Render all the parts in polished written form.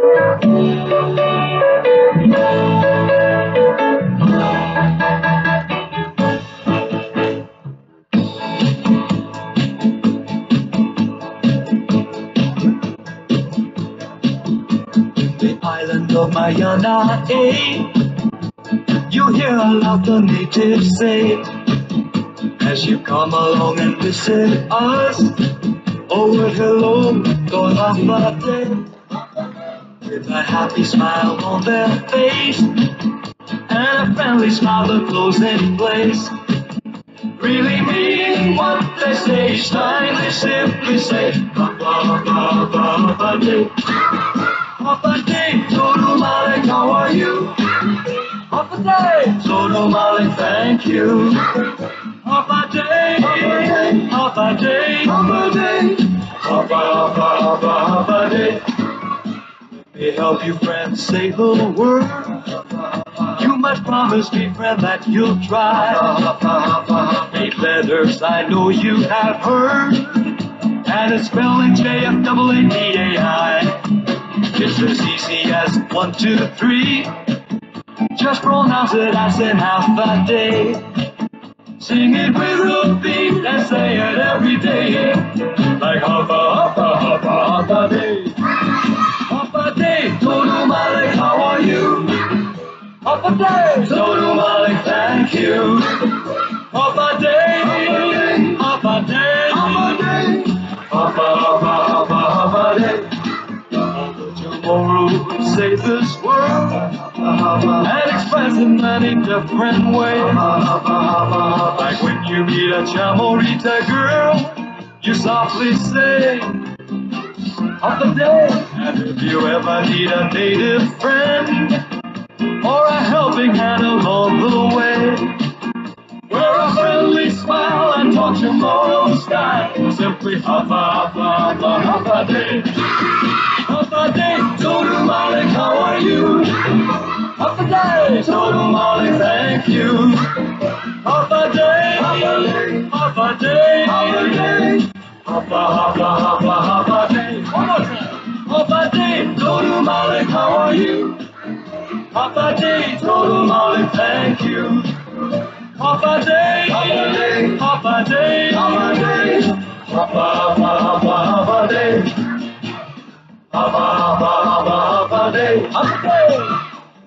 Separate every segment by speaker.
Speaker 1: The island of Mayana, you hear a lot the natives say as you come along and visit us. Oh, word hello, God of the day, with a happy smile on their face and a friendly smile that flows in place. Really mean what they say, each time they simply say, Papa Day. Papa Day, Total Malik, how are you? Papa Day, Total Malik, thank you. Papa Day, Papa Day, Papa Day, Papa Day. Let me help you, friend, say the word. You must promise me, friend, that you'll try. 8 letters I know you have heard, and it's spelling JFAADAI. It's as easy as 1, 2, 3. Just pronounce it as in half a day. Sing it with a beat and say it every day. Like hoppa, hoppa, hoppa, hoppa day. Hoppa day, Total Malik, how are you? Hoppa day, Total Malik, thank you. Hoppa day, hoppa day, hoppa day, hoppa, hoppa, hoppa, hoppa day. All the tomorrow say this word and express in many different ways. Like when you meet a Chamorita girl, you softly say, Hoppa day. And if you ever need a native friend or a helping hand along the way, wear a friendly smile and talk Chamorro style. Simply hoppa, hoppa, hoppa, hoppa day. Hoppa day, Total Malik, how are you? Hoppa day, Total Malik, thank you. Hoppa day, hoppa day, hoppa day, hoppa, hoppa, hoppa, hoppa day. One more time. Hoppa day, Total Malik, how are you? Hoppa day, Total Malik, thank you. Hoppa day, hoppa day, hoppa day, hoppa, hoppa, hoppa, hoppa day. Hoppa, hoppa, hoppa, hoppa day, hoppa day.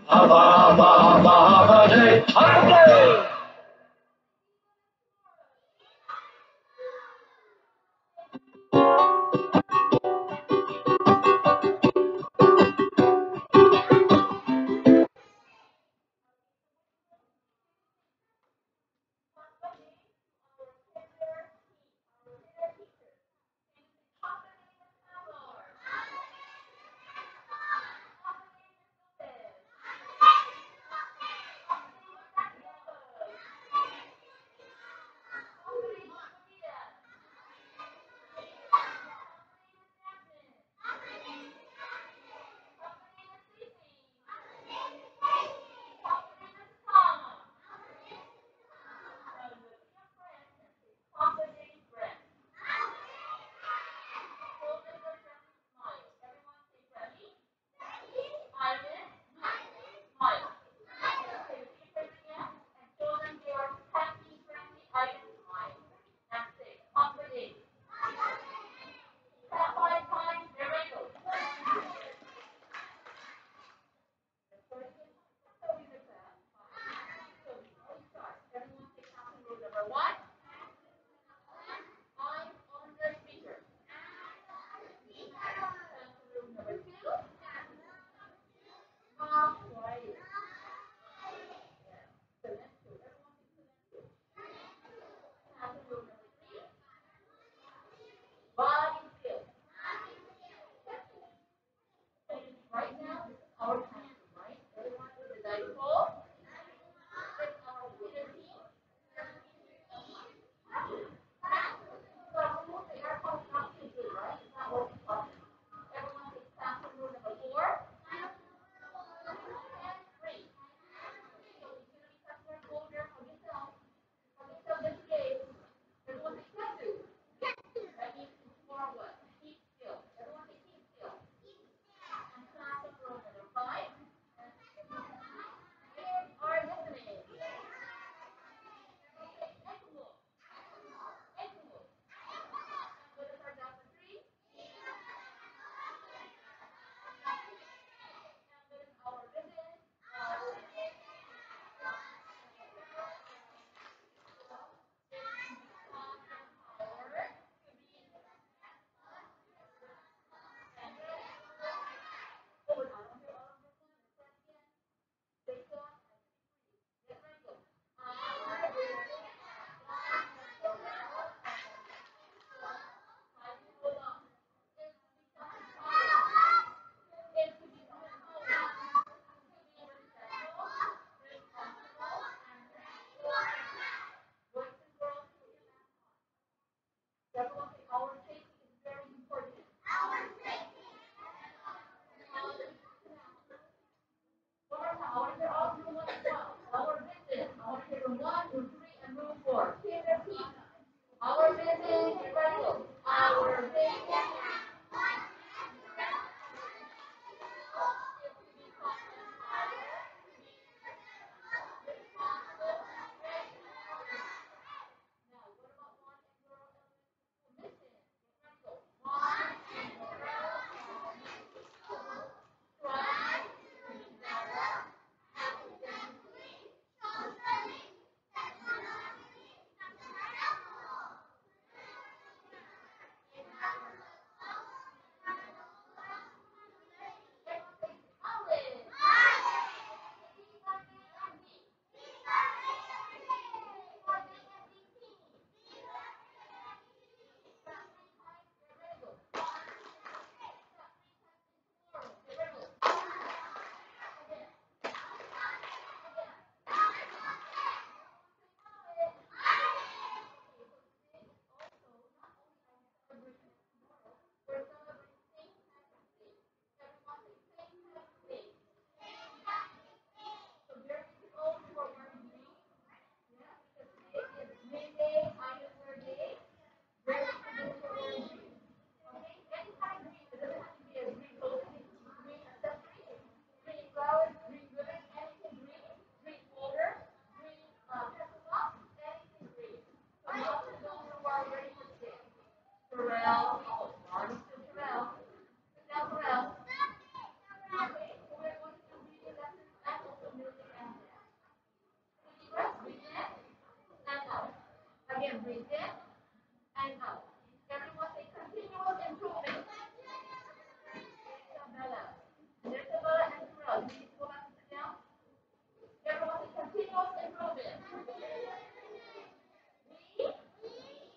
Speaker 1: Hoppa, hoppa, hoppa, hoppa day, hoppa day.
Speaker 2: in and out. Everyone say continuous improvement. Isabella. Isabella and Terrell. You need to go back and sit down. Everyone say continuous improvement. We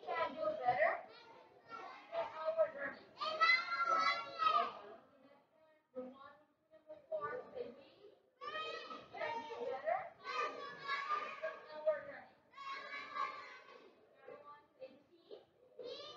Speaker 2: can do better in our learning. Number one, number four, say we can do better in our learning. Everyone say T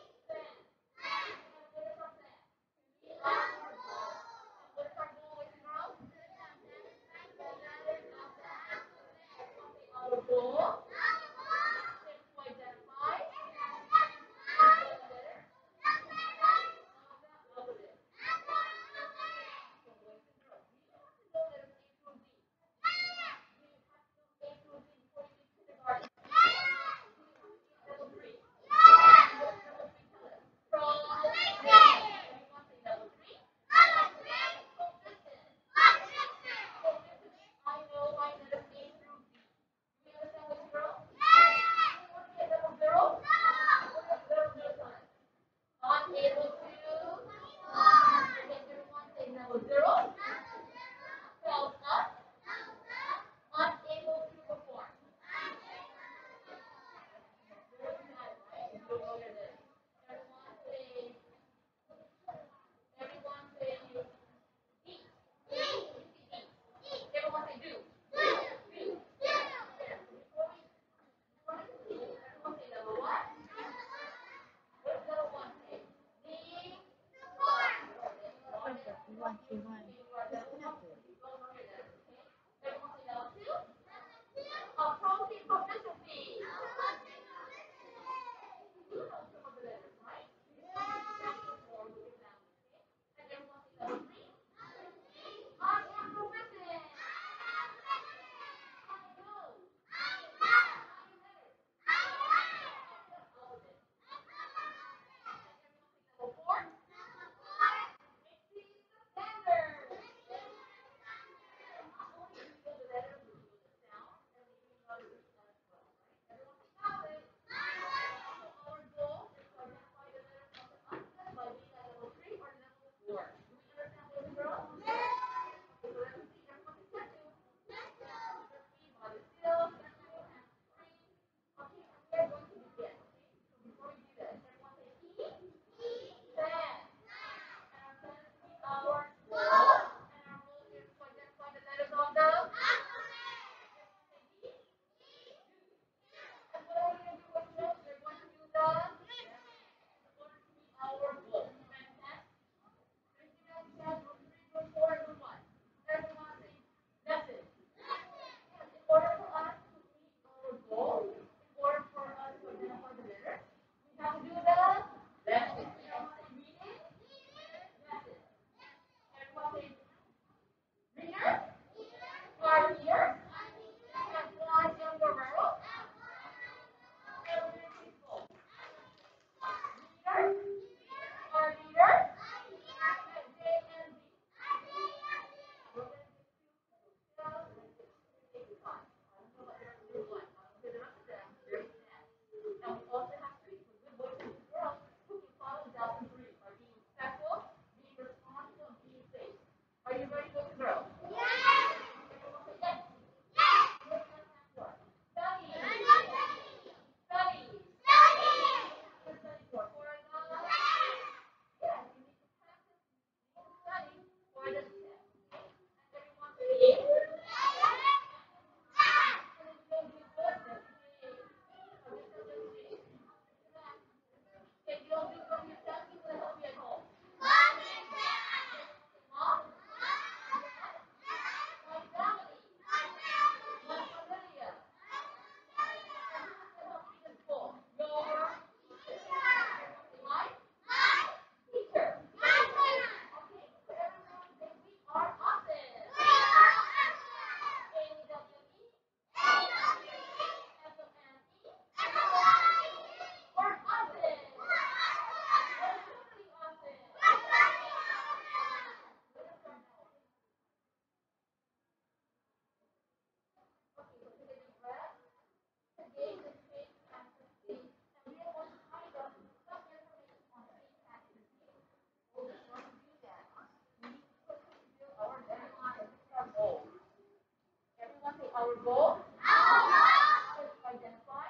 Speaker 2: Our goal is to identify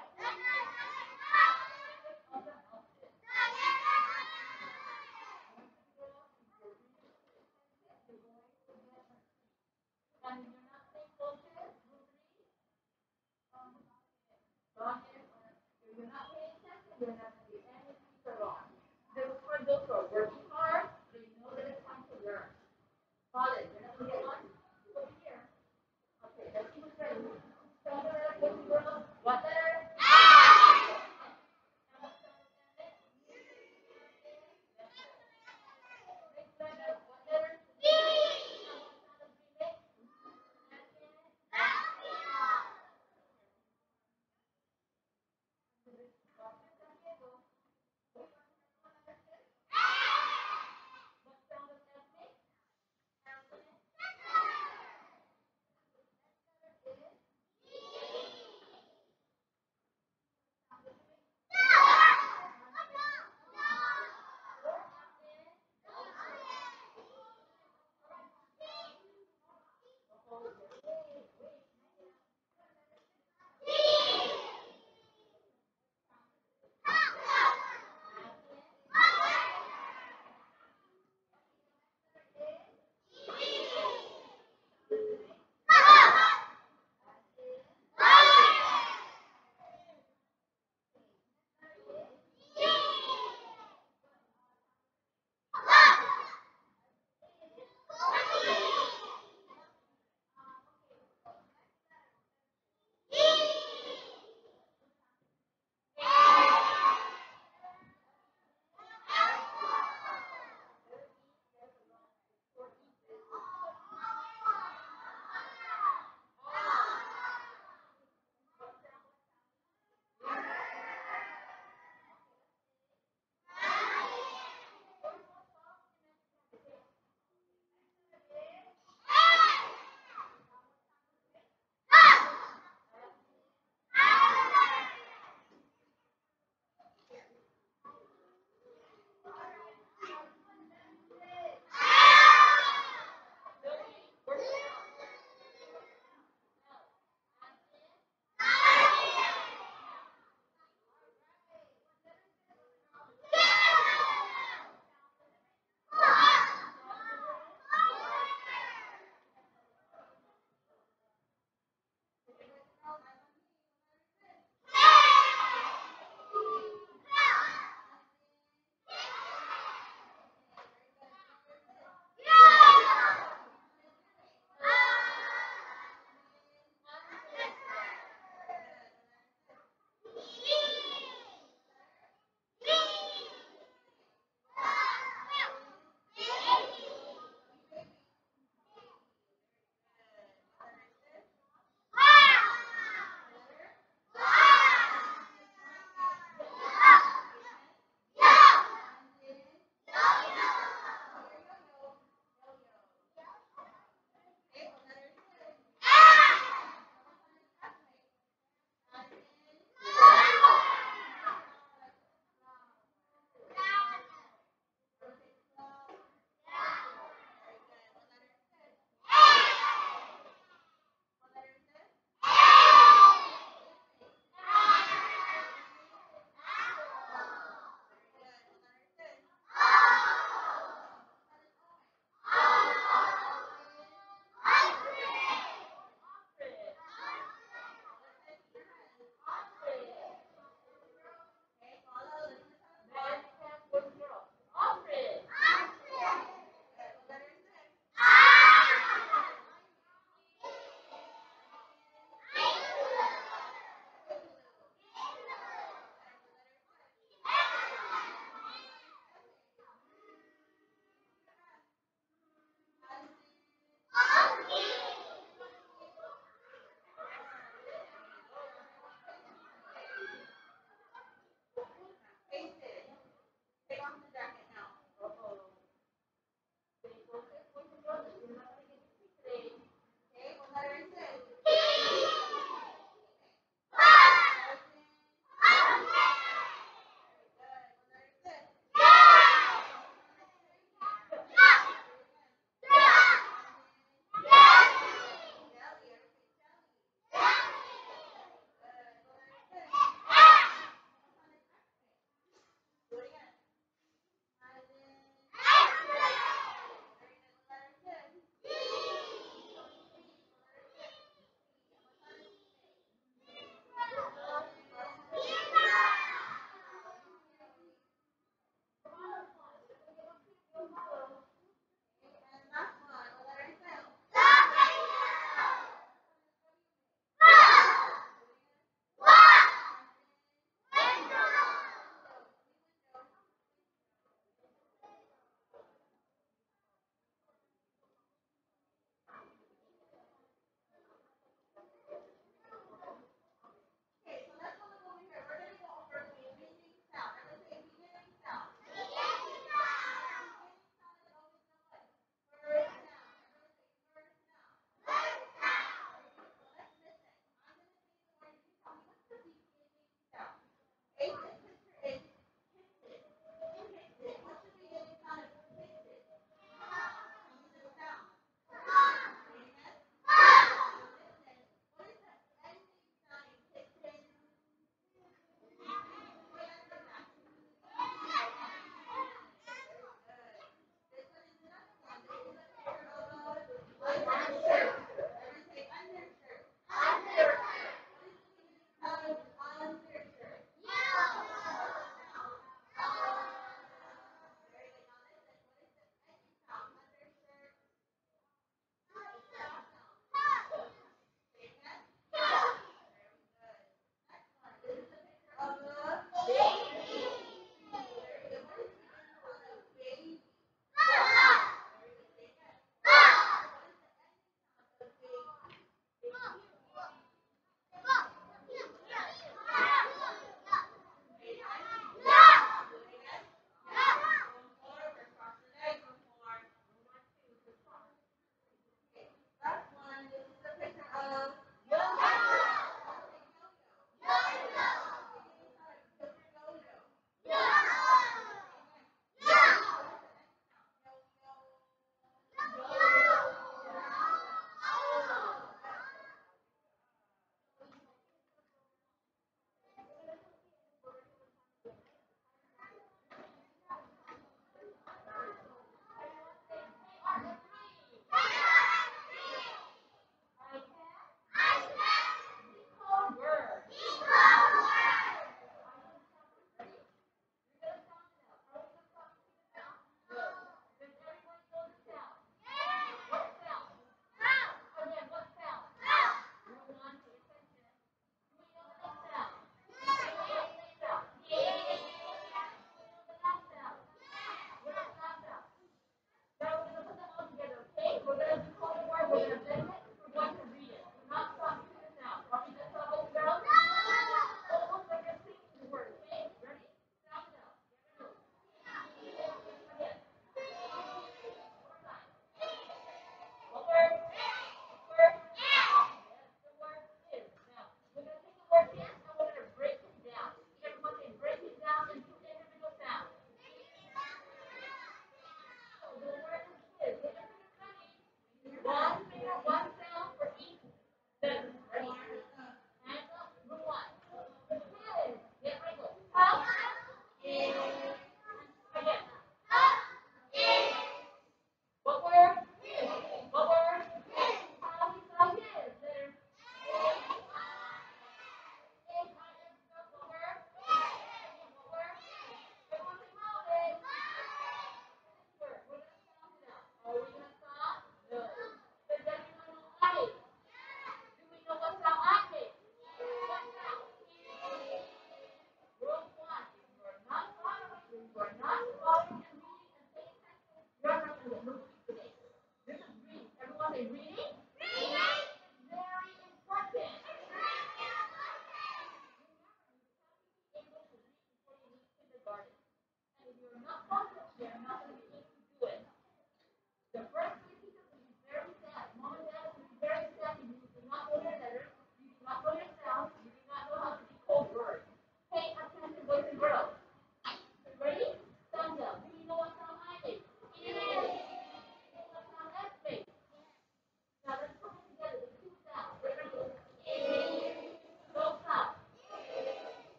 Speaker 2: other outfits. And if you're not paying close, wrong answer. If you're not paying attention, you're not going to get anything so wrong. This is for those who are working hard, they know that it's time to learn. Got it. You're not going to get one? Over here. Okay, let's see who's ready. Spell the letter, boys and girls. What letter? Next letter. What letter?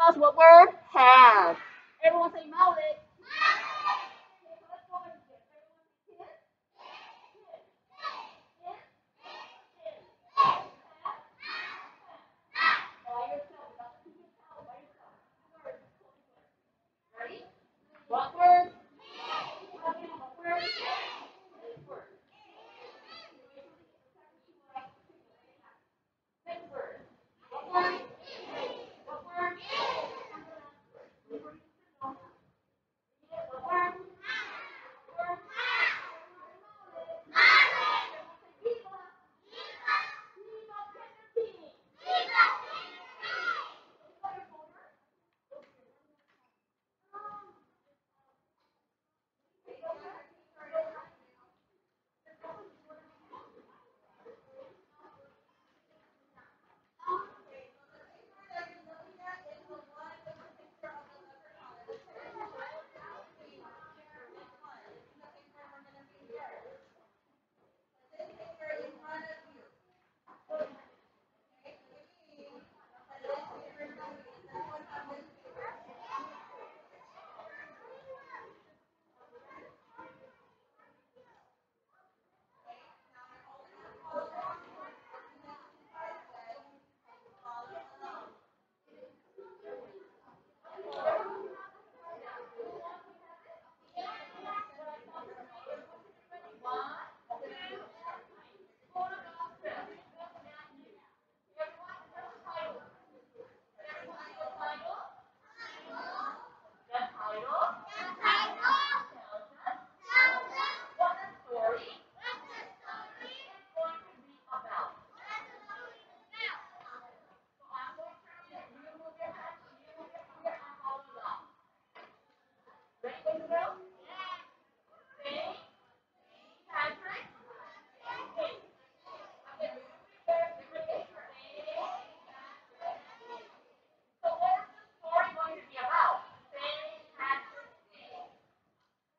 Speaker 2: spells what word? Have. Everyone say mouth it. Ready? What word? What word? Next word. What word? What word? What word?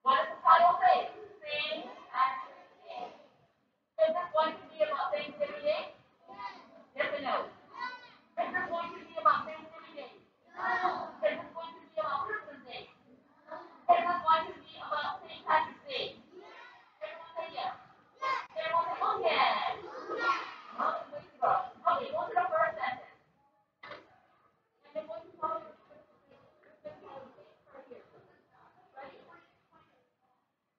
Speaker 2: What does the title say? St. Patrick's Day. Is this going to be about Thanksgiving Day? Yes or no? Is this going to be about Thanksgiving Day? Is this going to be about Christmas Day? Is this going to be about St. Patrick's Day? Everyone say yes. Everyone say, oh yes. Okay, way to go. Okay, go to the first sentence. And then going to follow your right here. Ready?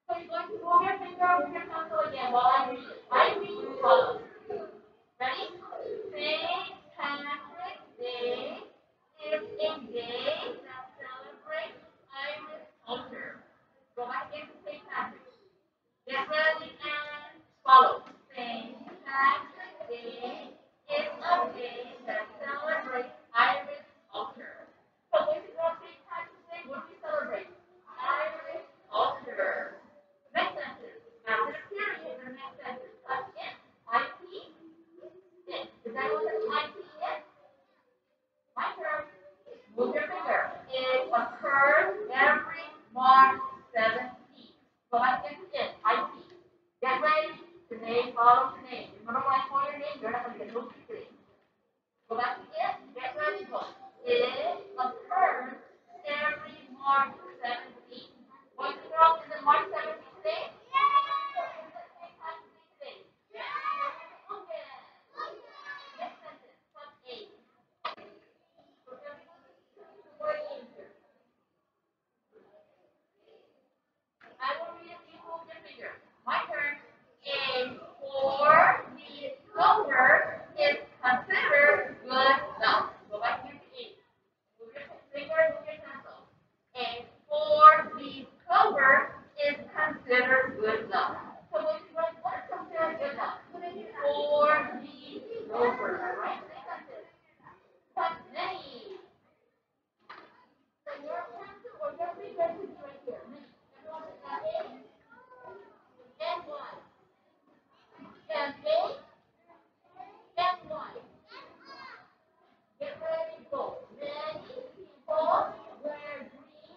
Speaker 2: So you're going to move your finger over your pencil again while I read it. I read you follow. Ready? St. Patrick's Day is a day that celebrates Irish culture. Go back into St. Patrick's. Get ready and follow. St. Patrick's Day is a day that celebrates Irish culture. So when you go St. Patrick's Day, what do we celebrate? Irish culture. Next sentence. After the period, the next sentence. Touch it. IP. It. Is that what the IP is? My turn. Move your finger. It occurs every March 17th. So I get it. IP. Get ready. Today, follow today. Remember when I call your name, you're not going to get no today. Go back to it. Get ready. Go. It occurs every March 17th. Boys and girls, is it March 17th today? Next sentence. Touch A. I will read if you move your finger. My turn. A for the cover is considered good luck. Go back here to A. Move your finger, move your pencil. A for the cover is considered good luck. So what is considered good luck? For the cover, right? But many. So your pencil or your finger should be right here. Many. Everyone say A. And one. And A. And one. Get ready, go. Many people wear green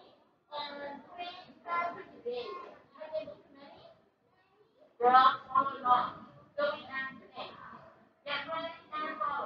Speaker 2: on St. Patrick's Day. Are they able to many? Girls, follow along. Zoe and Janae. Get ready and follow.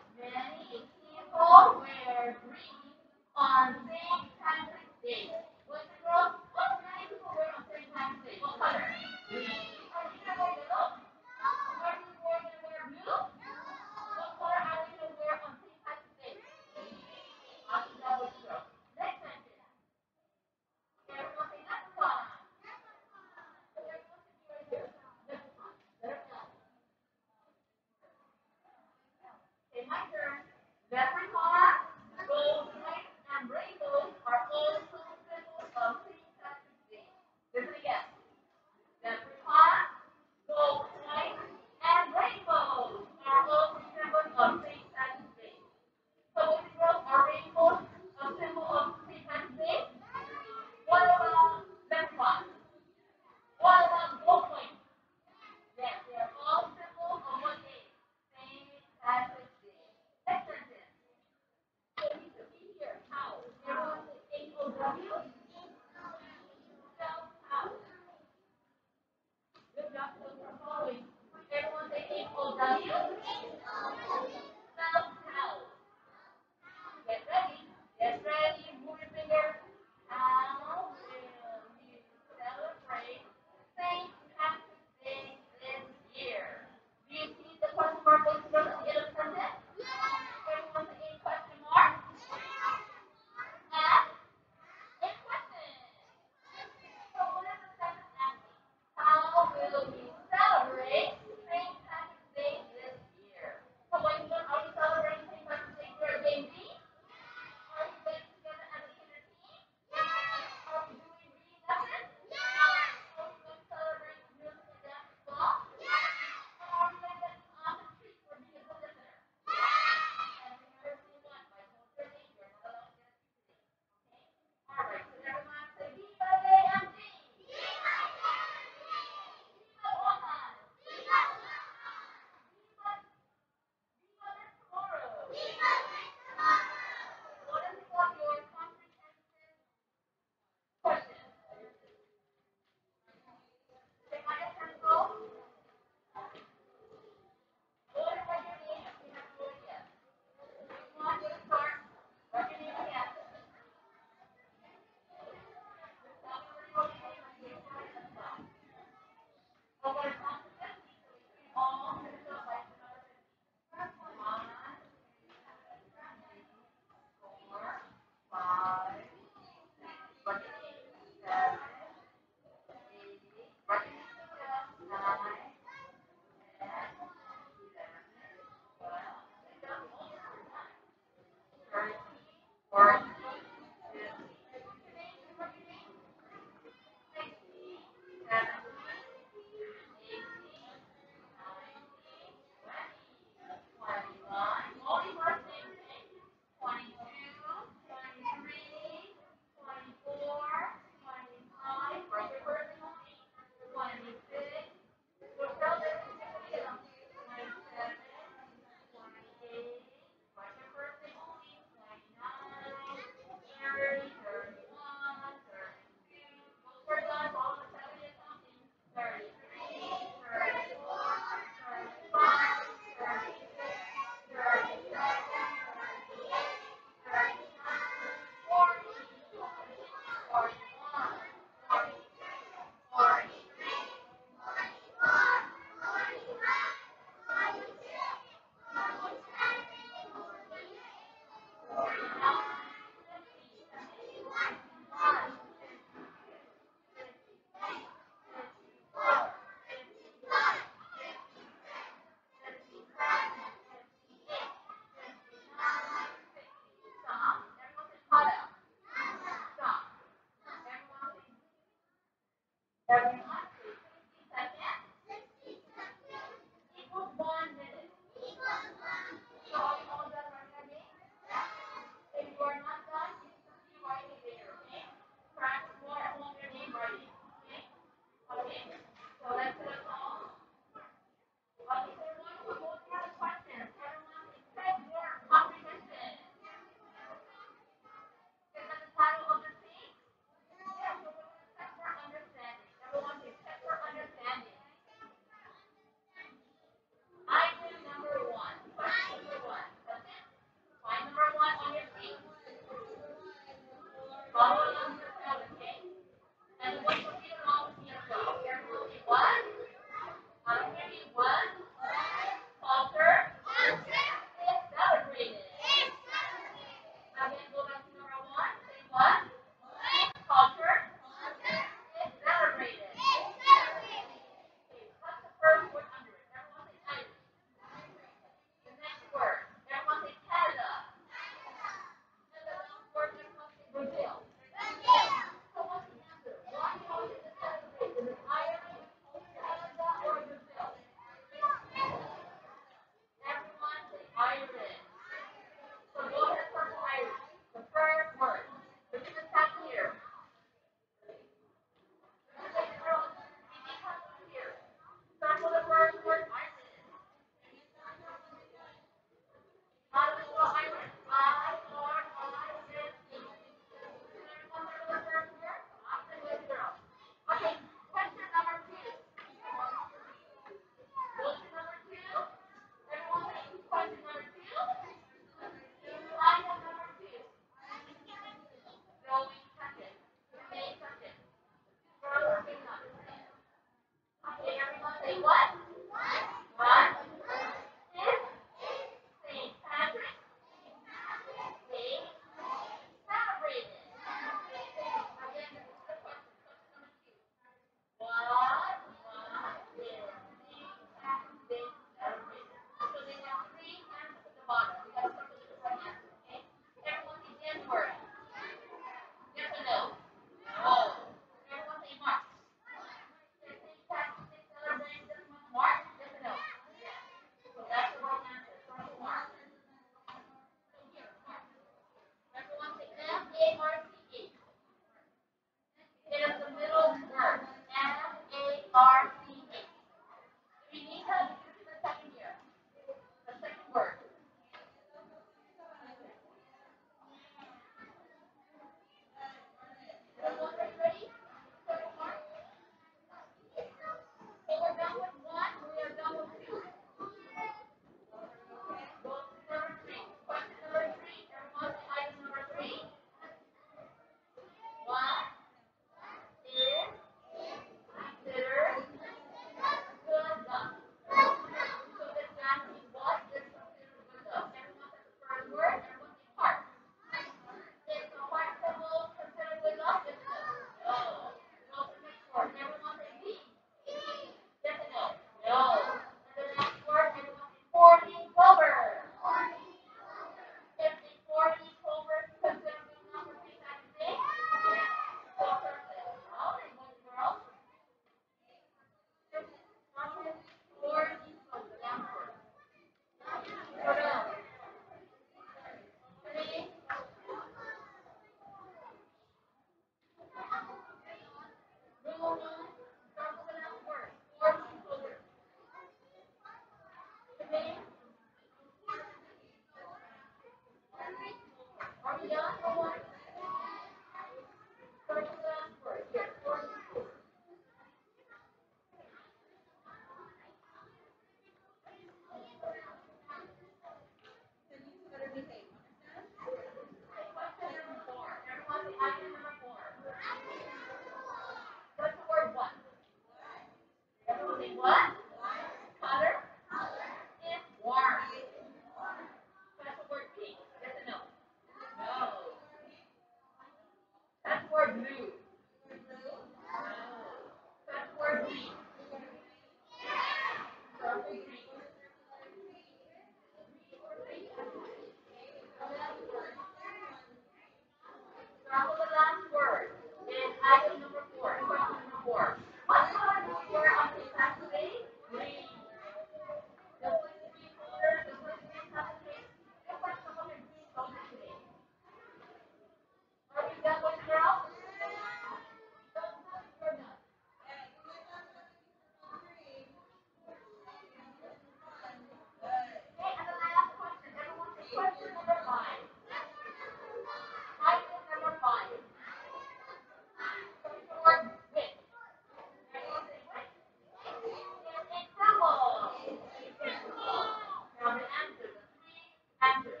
Speaker 2: Answer.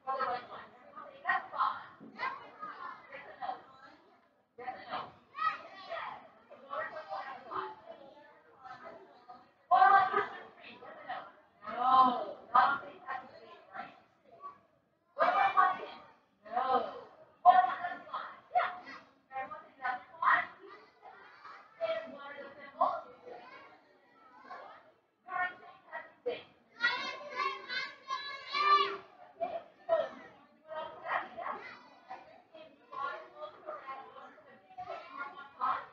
Speaker 2: More than one. Everyone say that's fine. Yes or no? Yes or no? Yes. More than one is fine. More than one has to free. Yes or no? No. Not free has to free, right? What about one in? No. More than one that's fine. Yeah. Everyone say that's fine. And what are the symbols? Currency has to sing. Okay. So you are correct. Yes. If you are both correct, what are the big one more time?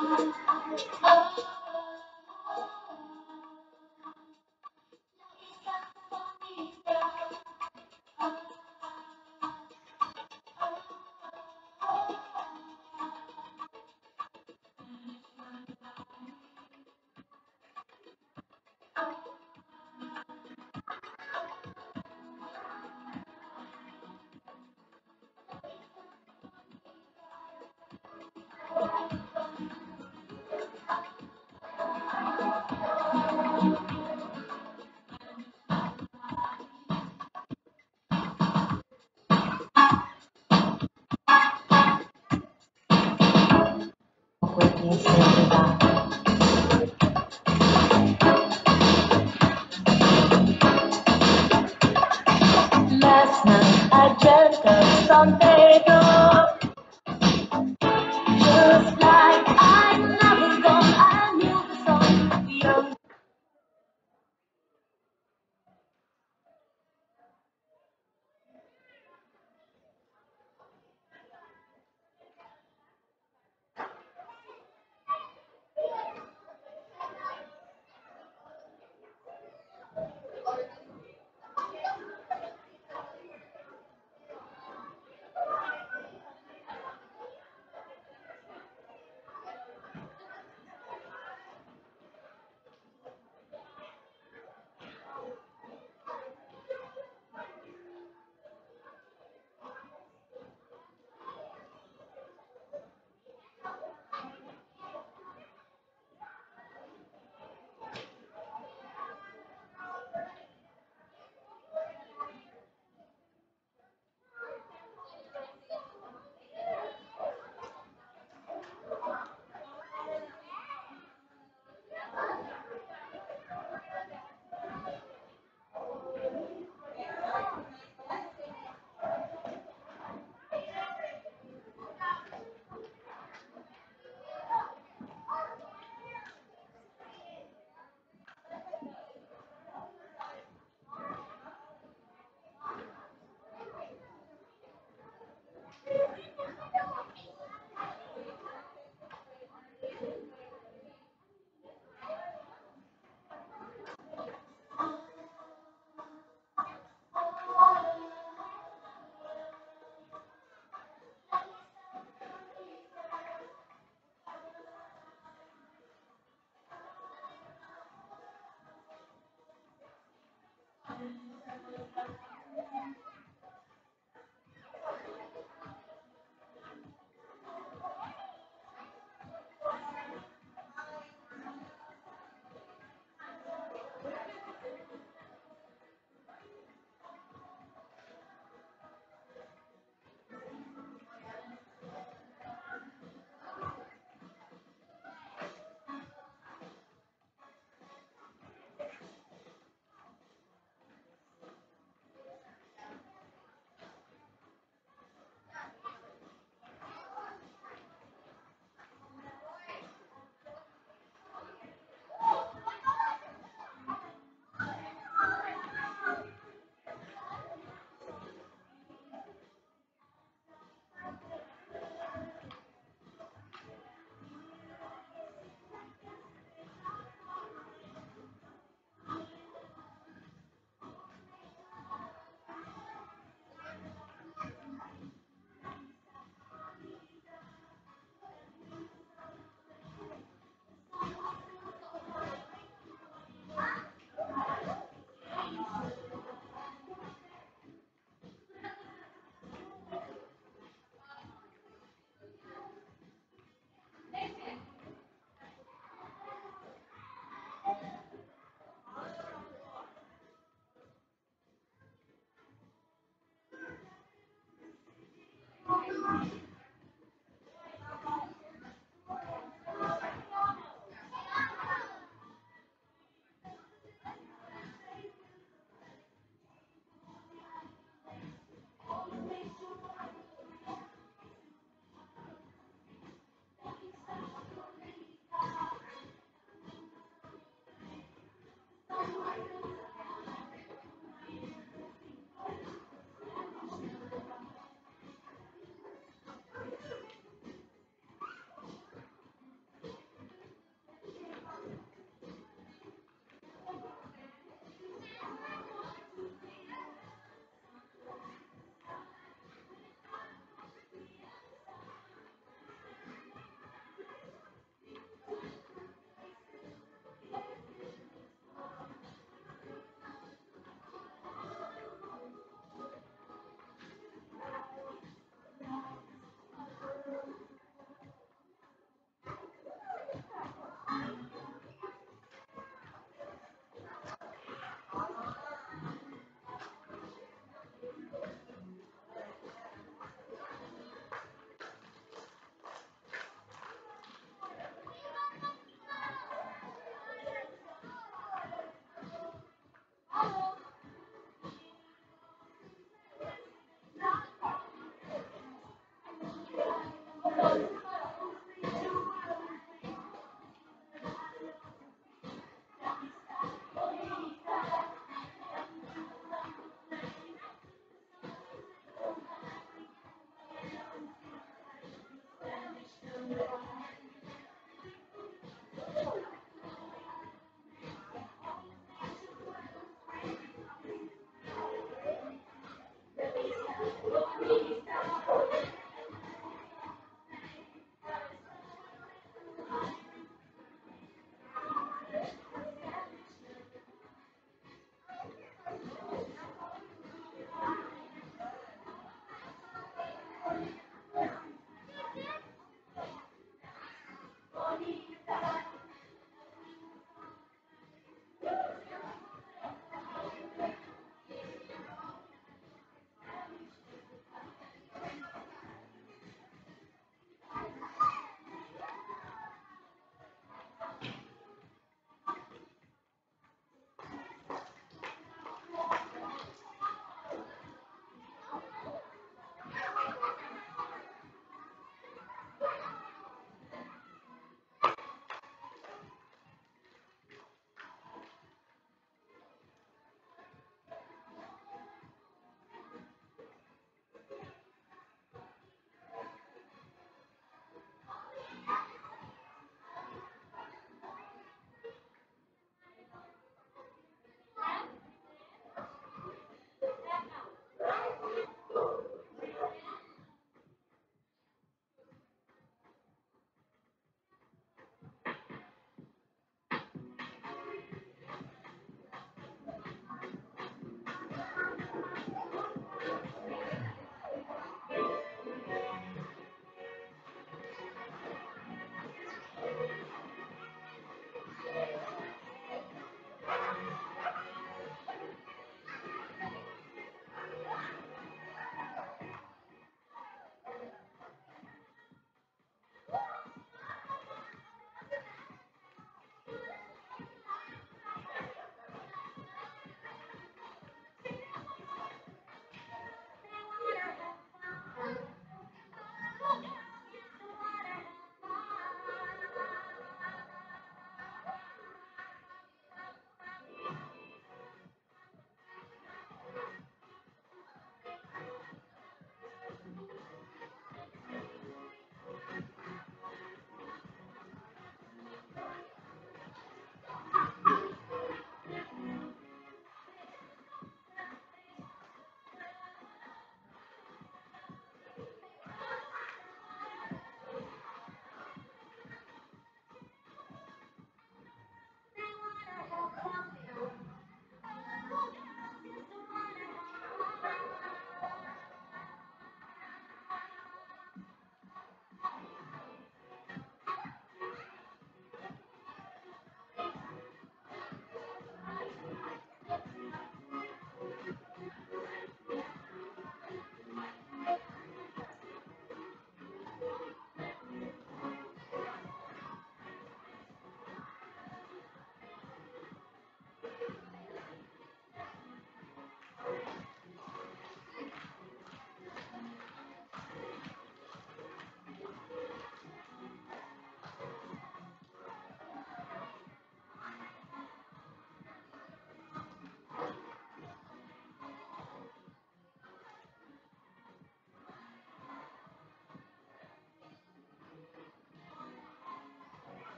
Speaker 1: Last night I dreamt of San Pedro, just like I never gone. I knew the song beyond.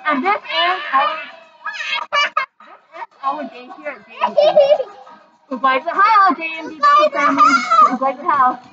Speaker 2: And this is our day here at JMD. Ugly the Hi, JMD Battle Family. Ugly the House.